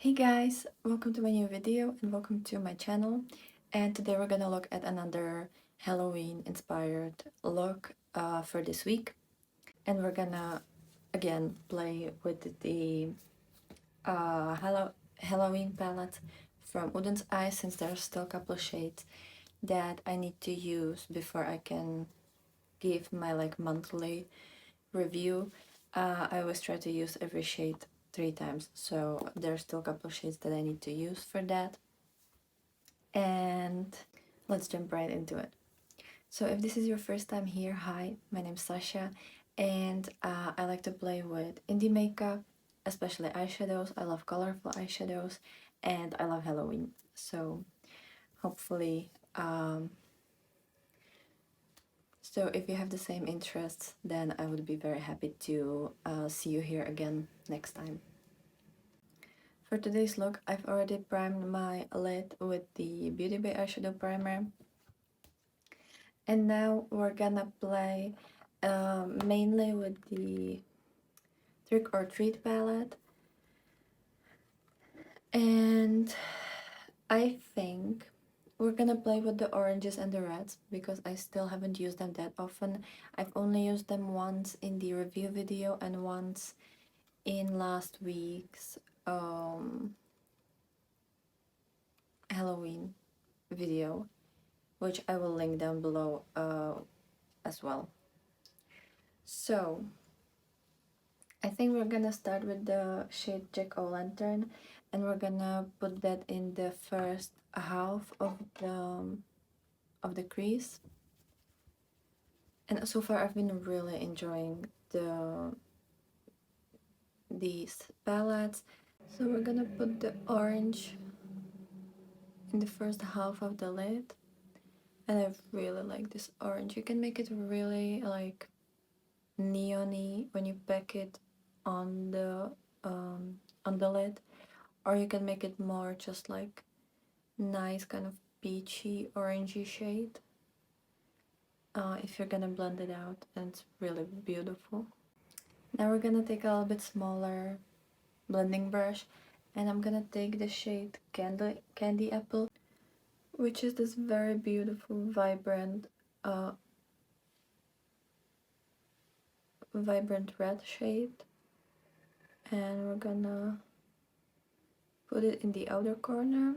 Hey guys, welcome to my new video and welcome to my channel. And today we're gonna look at another Halloween inspired look for this week. And we're gonna again play with the Halloween palette from Oden's Eyes, since there's still a couple of shades that I need to use before I can give my monthly review. I always try to use every shade 3 times, so there's still a couple of shades that I need to use for that. And let's jump right into it. So if this is your first time here, hi, my name's Sasha, and I like to play with indie makeup, especially eyeshadows. I love colorful eyeshadows, and I love Halloween. So hopefully, so if you have the same interests, then I would be very happy to see you here again next time. For today's look, I've already primed my lid with the Beauty Bay eyeshadow primer. And now we're gonna play mainly with the Trick or Treat palette. And I think we're gonna play with the oranges and the reds because I still haven't used them that often. I've only used them once in the review video and once in last week's Halloween video, which I will link down below as well. So I think we're gonna start with the shade Jack-O-Lantern, and we're gonna put that in the first half of the crease. And so far I've been really enjoying these palettes. So we're gonna put the orange in the first half of the lid, and I really like this orange. You can make it really like neon-y when you pack it on the lid, or you can make it more just like nice kind of peachy orangey shade if you're gonna blend it out, and it's really beautiful. Now we're gonna take a little bit smaller blending brush, and I'm gonna take the shade Candy Apple, which is this very beautiful vibrant red shade, and we're gonna put it in the outer corner.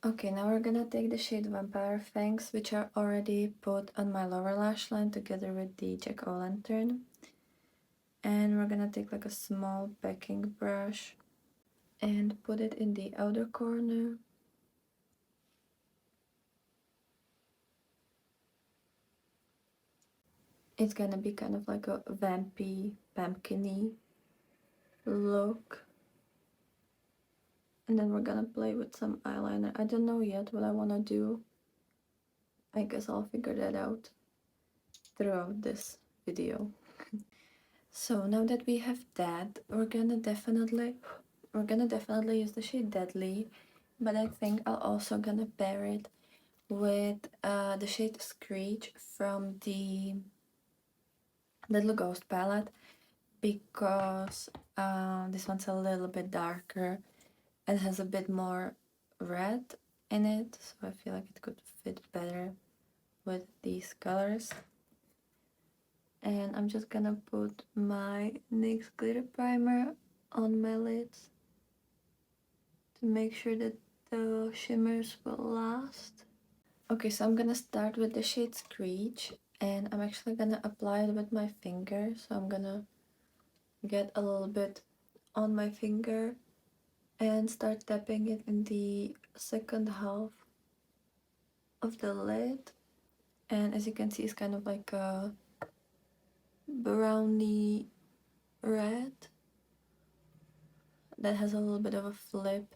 Okay, now we're gonna take the shade Vampire Fangs, which are already put on my lower lash line together with the Jack-O-Lantern. And we're gonna take like a small packing brush and put it in the outer corner. It's gonna be kind of like a vampy, pumpkin-y look. And then we're gonna play with some eyeliner. I don't know yet what I wanna do. I guess I'll figure that out throughout this video. So now that we have that, we're gonna definitely use the shade Deadly, but I think I'll also gonna pair it with the shade Screech from the Little Ghost palette, because this one's a little bit darker and has a bit more red in it, so I feel like it could fit better with these colors. And I'm just gonna put my NYX glitter primer on my lids to make sure that the shimmers will last. Okay, so I'm gonna start with the shade Screech, and I'm actually gonna apply it with my finger. So I'm gonna get a little bit on my finger and start tapping it in the second half of the lid. And as you can see, it's kind of like a browny red that has a little bit of a flip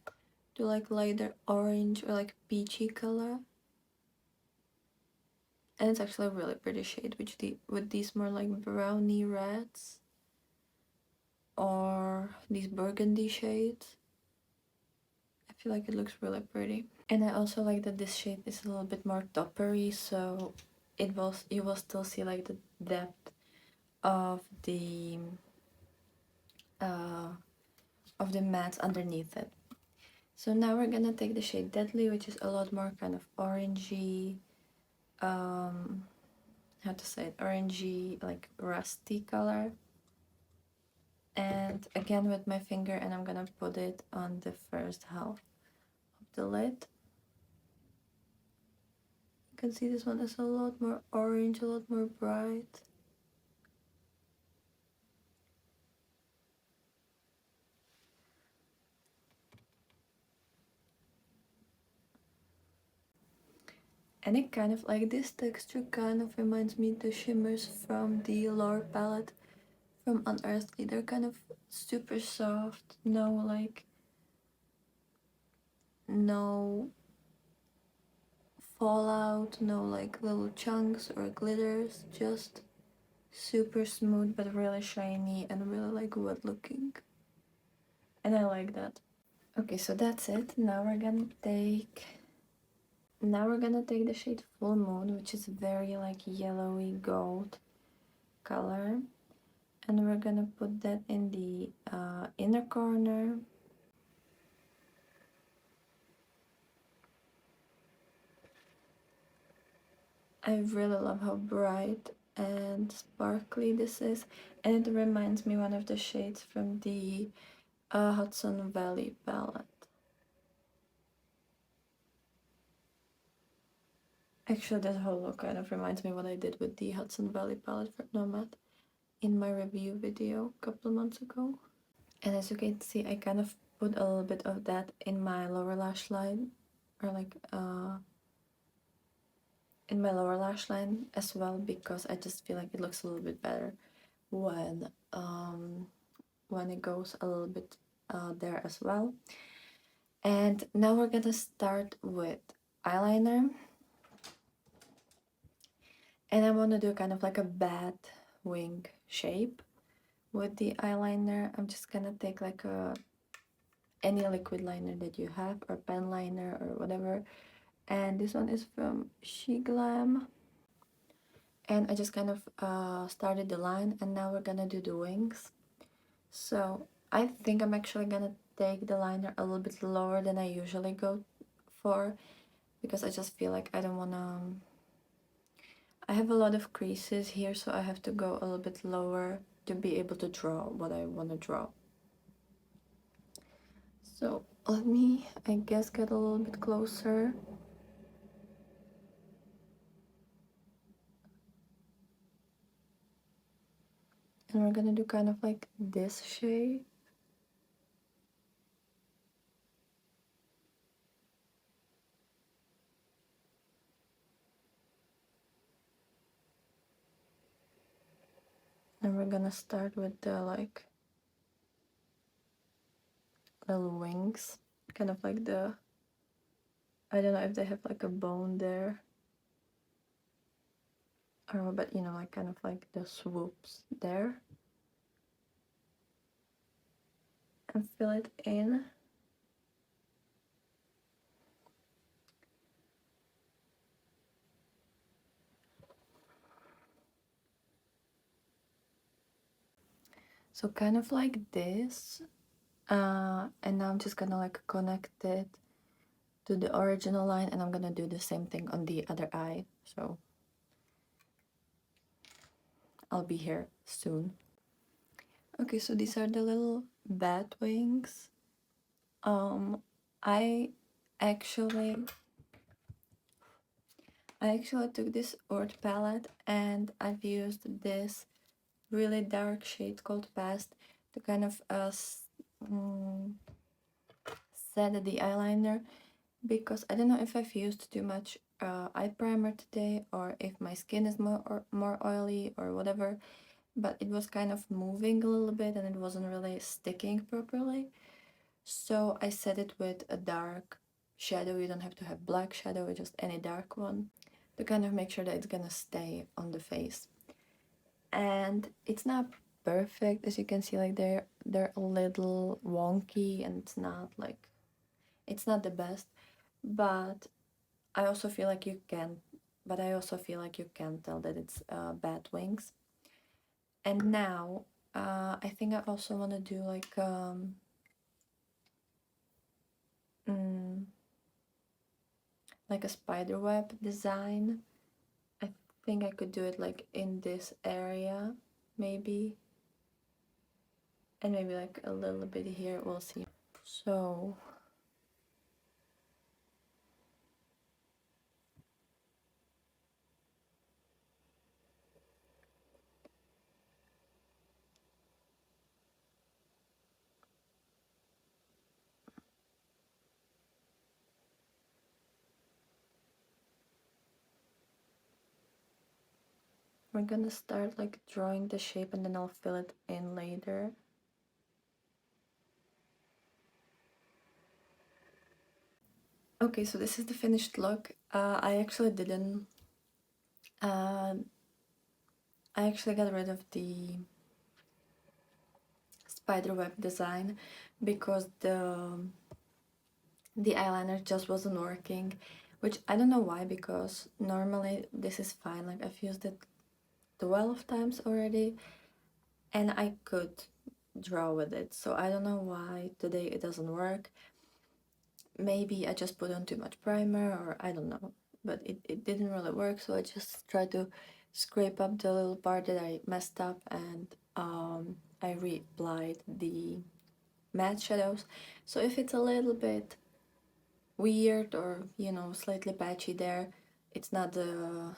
to like lighter orange or like peachy color. And it's actually a really pretty shade with these more like browny reds or these burgundy shades. I feel like it looks really pretty. And I also like that this shade is a little bit more toppery, so you will still see like the depth of the matte underneath it. So now we're gonna take the shade Deadly, which is a lot more kind of orangey, how to say it, orangey, like rusty color. And again with my finger, and I'm gonna put it on the first half of the lid. You can see this one is a lot more orange, a lot more bright. And it kind of like this texture kind of reminds me the shimmers from the Lore palette from Unearthly. They're kind of super soft, no fallout, no like little chunks or glitters, just super smooth but really shiny and really like wet looking. And I like that. Okay, so that's it. Now we're gonna take the shade Full Moon, which is very like yellowy gold color, and we're gonna put that in the inner corner. I really love how bright and sparkly this is, and it reminds me one of the shades from the Hudson Valley palette. Actually, this whole look kind of reminds me what I did with the Hudson Valley palette from Nomad in my review video a couple of months ago. And as you can see, I kind of put a little bit of that in my lower lash line, or like in my lower lash line as well, because I just feel like it looks a little bit better when it goes a little bit there as well. And now we're gonna start with eyeliner, and I want to do kind of like a bat wing shape with the eyeliner. I'm just gonna take like any liquid liner that you have, or pen liner or whatever, and this one is from She Glam, and I just kind of started the line, and now we're gonna do the wings. So I think I'm actually gonna take the liner a little bit lower than I usually go for, because I just feel like I don't wanna I have a lot of creases here, so I have to go a little bit lower to be able to draw what I want to draw. So let me, I guess, get a little bit closer. And we're gonna do kind of like this shape. And we're gonna start with the like little wings, kind of like I don't know if they have like a bone there, or but you know, like kind of like the swoops there, and fill it in. So kind of like this, and now I'm just gonna like connect it to the original line, and I'm gonna do the same thing on the other eye, so I'll be here soon. Okay, so these are the little bat wings. I actually took this Ord palette, and I've used this really dark shade called Past to kind of set the eyeliner, because I don't know if I've used too much eye primer today, or if my skin is more oily or whatever, but it was kind of moving a little bit and it wasn't really sticking properly. So I set it with a dark shadow. You don't have to have black shadow, just any dark one, to kind of make sure that it's gonna stay on the face. And it's not perfect, as you can see, like they're a little wonky, and it's not the best, but I also feel like you can tell that it's bat wings. And now I think I also want to do like like a spider web design. I think I could do it like in this area, maybe. And maybe like a little bit here, we'll see. So we're gonna start like drawing the shape and then I'll fill it in later. Okay, so this is the finished look. I actually didn't. I actually got rid of the spiderweb design because the eyeliner just wasn't working, which I don't know why, because normally this is fine. Like I've used it 12 times already and I could draw with it, so I don't know why today it doesn't work. Maybe I just put on too much primer, or I don't know, but it didn't really work, so I just tried to scrape up the little part that I messed up, and I reapplied the matte shadows. So if it's a little bit weird or, you know, slightly patchy there, it's not the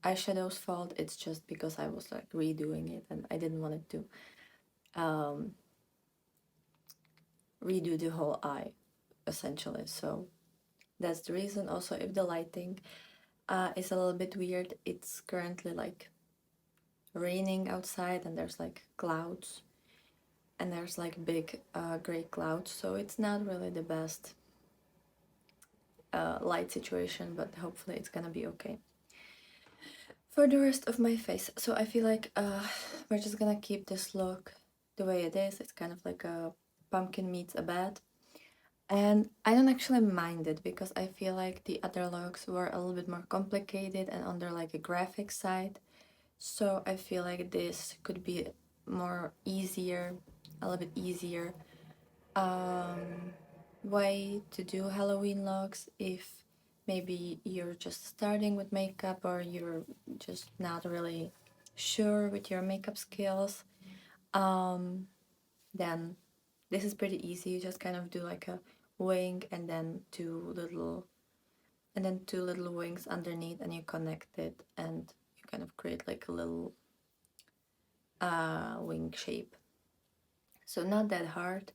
eyeshadow's fault, it's just because I was like redoing it and I didn't want it to redo the whole eye, essentially. So that's the reason. Also, if the lighting is a little bit weird, it's currently like raining outside and there's like clouds and there's like big gray clouds, so it's not really the best light situation, but hopefully it's gonna be okay. For the rest of my face, so I feel like we're just gonna keep this look the way it is. It's kind of like a pumpkin meets a bat. And I don't actually mind it because I feel like the other looks were a little bit more complicated and on their like a graphic side. So I feel like this could be more easier, a little bit easier way to do Halloween looks if maybe you're just starting with makeup or you're just not really sure with your makeup skills. Then this is pretty easy. You just kind of do like a wing and then two little wings underneath, and you connect it and you kind of create like a little wing shape. So not that hard.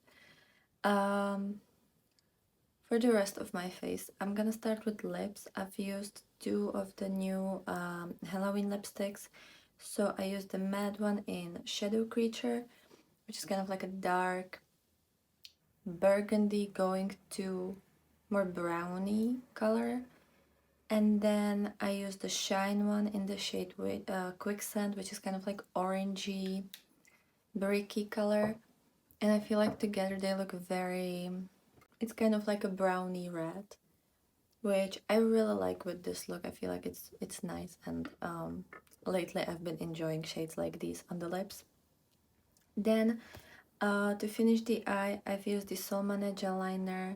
For the rest of my face, I'm gonna start with lips. I've used two of the new Halloween lipsticks. So I used the matte one in Shadow Creature, which is kind of like a dark burgundy going to more browny color. And then I used the Shine one in the shade with Quicksand, which is kind of like orangey, bricky color. And I feel like together they look very... It's kind of like a browny red, which I really like with this look. I feel like it's nice, and lately I've been enjoying shades like these on the lips. Then to finish the eye, I've used the Soul Manette gel liner,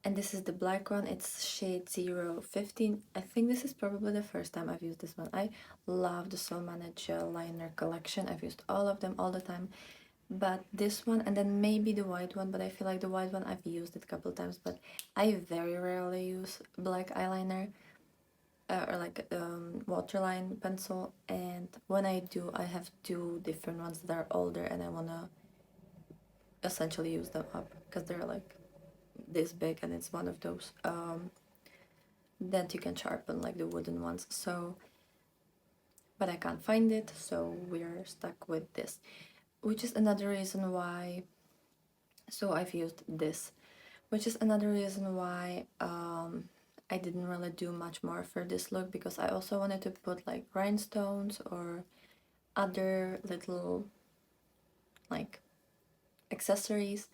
and this is the black one. It's shade 015. I think this is probably the first time I've used this one. I love the Soul Manette gel liner collection. I've used all of them all the time, but this one, and then maybe the white one, but I feel like the white one I've used it a couple times, but I very rarely use black eyeliner or like waterline pencil, and when I do, I have two different ones that are older and I want to essentially use them up because they're like this big, and it's one of those that you can sharpen like the wooden ones. So, but I can't find it, so we're stuck with this, which is another reason why. So I've used this, which is another reason why I didn't really do much more for this look, because I also wanted to put like rhinestones or other little like accessories,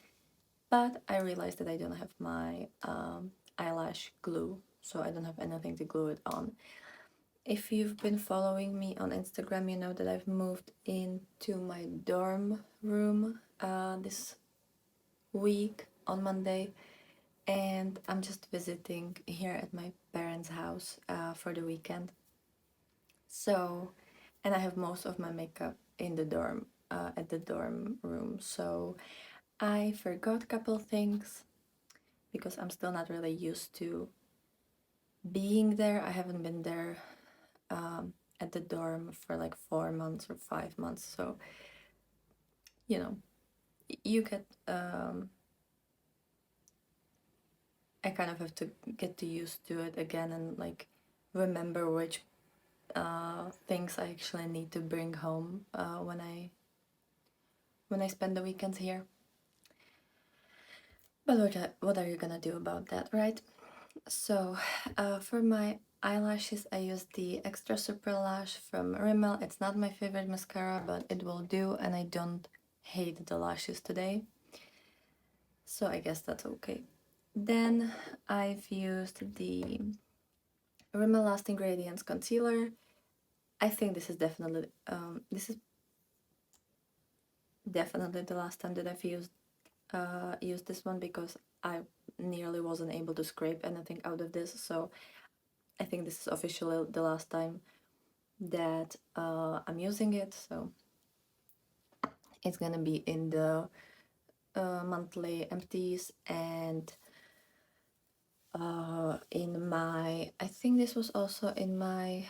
but I realized that I don't have my eyelash glue, so I don't have anything to glue it on. If you've been following me on Instagram, you know that I've moved into my dorm room this week on Monday, and I'm just visiting here at my parents' house for the weekend. So, and I have most of my makeup in the dorm, at the dorm room. So I forgot a couple things because I'm still not really used to being there. I haven't been there at the dorm for like 4 months or 5 months. So, you know, you get, I kind of have to get used to it again and like remember which things I actually need to bring home when I spend the weekends here. But what are you gonna do about that, right? So for my eyelashes, I use the Extra Super Lash from Rimmel. It's not my favorite mascara, but it will do, and I don't hate the lashes today, so I guess that's okay. Then I've used the Rimmel Lasting Radiance Concealer. I think this is definitely the last time that I've used this one, because I nearly wasn't able to scrape anything out of this, so I think this is officially the last time that I'm using it. So it's gonna be in the monthly empties, and in my, I think this was also in my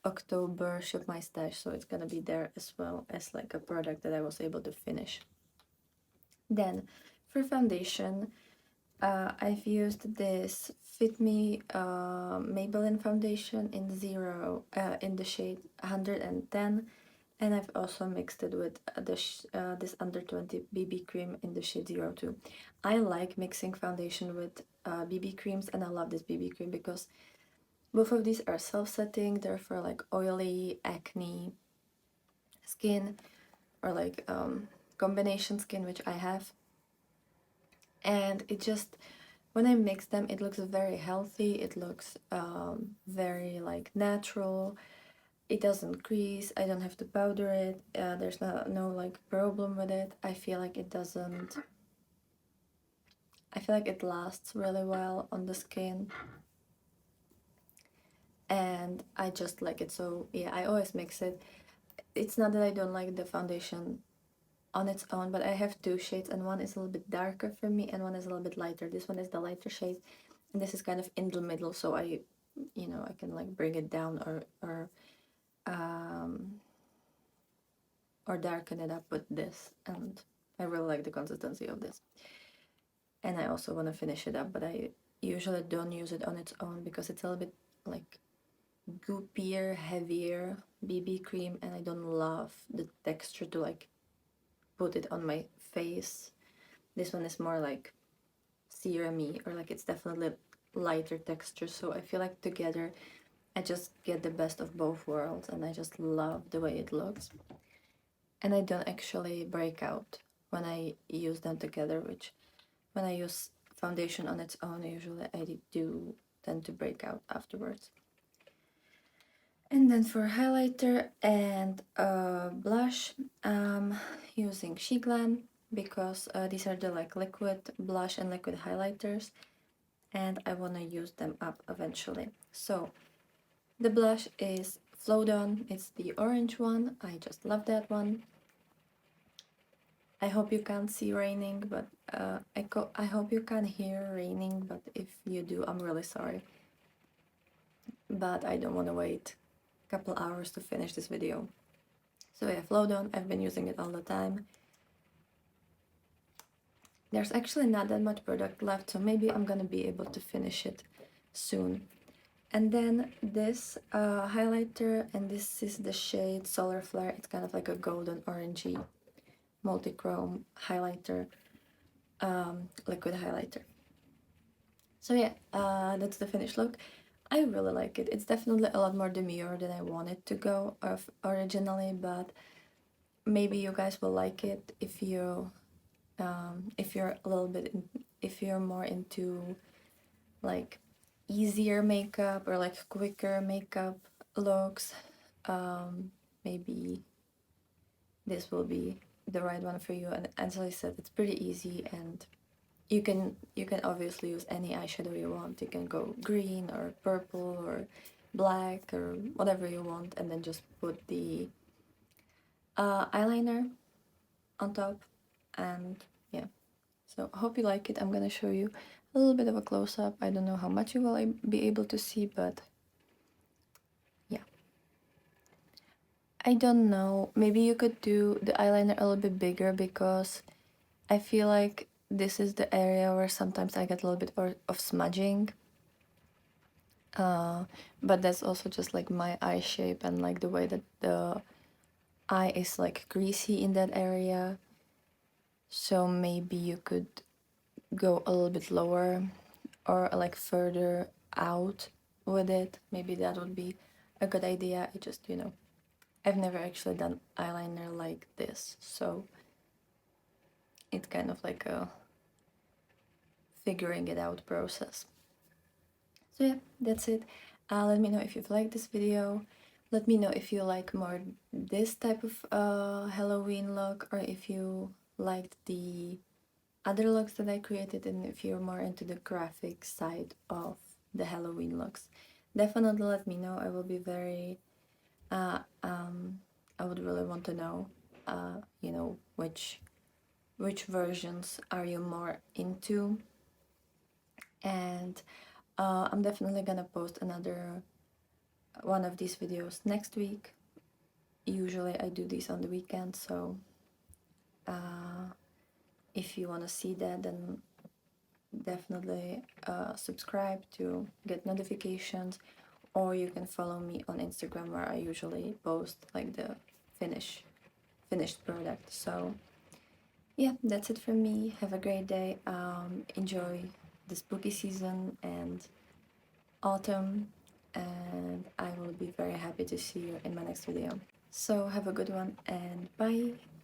October Shop My Stash, so it's gonna be there as well as like a product that I was able to finish. Then for foundation, I've used this Fit Me Maybelline foundation in in the shade 110, and I've also mixed it with this under 20 BB cream in the shade 02. I like mixing foundation with BB creams, and I love this BB cream because both of these are self-setting. They're for like oily, acne skin, or like combination skin, which I have. And it just, when I mix them, it looks very healthy. It looks very like natural. It doesn't crease. I don't have to powder it. There's no like problem with it. I feel like it doesn't. I feel like it lasts really well on the skin, and I just like it. So yeah, I always mix it. It's not that I don't like the foundation on its own, but I have two shades, and one is a little bit darker for me and one is a little bit lighter. This one is the lighter shade, and this is kind of in the middle, so I can like bring it down or darken it up with this, and I really like the consistency of this. And I also want to finish it up, but I usually don't use it on its own because it's a little bit like goopier, heavier BB cream, and I don't love the texture to like put it on my face. This one is more like serum-y, or like it's definitely lighter texture, so I feel like together I just get the best of both worlds, and I just love the way it looks. And I don't actually break out when I use them together, which when I use foundation on its own, usually I do tend to break out afterwards. And then for highlighter and blush, I'm using She Glam, because these are the like liquid blush and liquid highlighters, and I want to use them up eventually. So the blush is Float On. It's the orange one. I just love that one. I hope you can't see raining, but I hope you can hear raining, but if you do, I'm really sorry. But I don't want to wait a couple hours to finish this video. So yeah, Float On, I've been using it all the time. There's actually not that much product left, so maybe I'm gonna be able to finish it soon. And then this highlighter, and this is the shade Solar Flare. It's kind of like a golden orangey multi-chrome highlighter, liquid highlighter. So yeah, that's the finished look. I really like it. It's definitely a lot more demure than I wanted to go originally, but maybe you guys will like it if you're a little bit if you're more into like easier makeup or like quicker makeup looks. Maybe this will be the right one for you. And as I said, it's pretty easy, and you can obviously use any eyeshadow you want. You can go green or purple or black or whatever you want, and then just put the eyeliner on top. And yeah, so I hope you like it. I'm gonna show you a little bit of a close-up. I don't know how much you will be able to see, but yeah. I don't know, maybe you could do the eyeliner a little bit bigger, because I feel like this is the area where sometimes I get a little bit of smudging. But that's also just like my eye shape and like the way that the eye is like greasy in that area. So maybe you could go a little bit lower or like further out with it. Maybe that would be a good idea. I just, I've never actually done eyeliner like this, so it's kind of like a figuring it out process. So yeah, that's it. Let me know if you've liked this video. Let me know if you like more this type of Halloween look, or if you liked the other looks that I created, and if you're more into the graphic side of the Halloween looks. Definitely let me know. I will be very I would really want to know which versions are you more into. And I'm definitely gonna post another one of these videos next week. Usually I do these on the weekend, so if you want to see that, then definitely subscribe to get notifications, or you can follow me on Instagram, where I usually post like the finished product. So yeah, that's it from me. Have a great day. Enjoy the spooky season and autumn, and I will be very happy to see you in my next video. So have a good one, and bye!